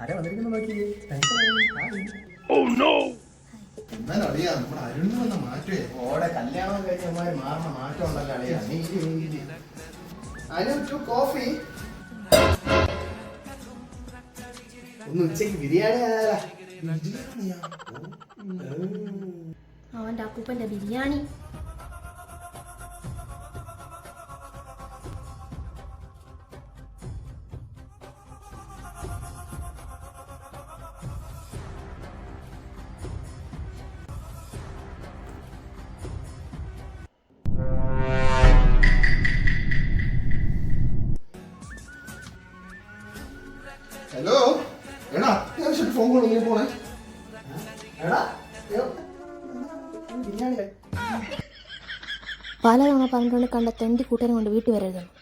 ആരാ വന്നിരിക്കുന്നു നോക്കി. എന്നാലും അറിയാ നമ്മുടെ അരുണ് വന്ന മാറ്റേ ഓടെ കല്യാണം കഴിഞ്ഞമാര് മാറുന്ന മാറ്റം ഉണ്ടല്ലോ അറിയാ. നീ അതിന് കോഫി ഒന്ന് ഉച്ചക്ക് ബിരിയാണി ആയാലാ. അവന്റെ അപ്പൂപ്പന്റെ ബിരിയാണി. ഹലോ എടാ അത്യാവശ്യം ഫോൺ കോൾ ഇങ്ങനെ പോണേ. എടാ ബിരിയാണി പലതവണ പറഞ്ഞുകൊണ്ട് കണ്ട തെണ്ടി കൂട്ടനെ കൊണ്ട് വീട്ടിൽ വരരുതെന്ന്.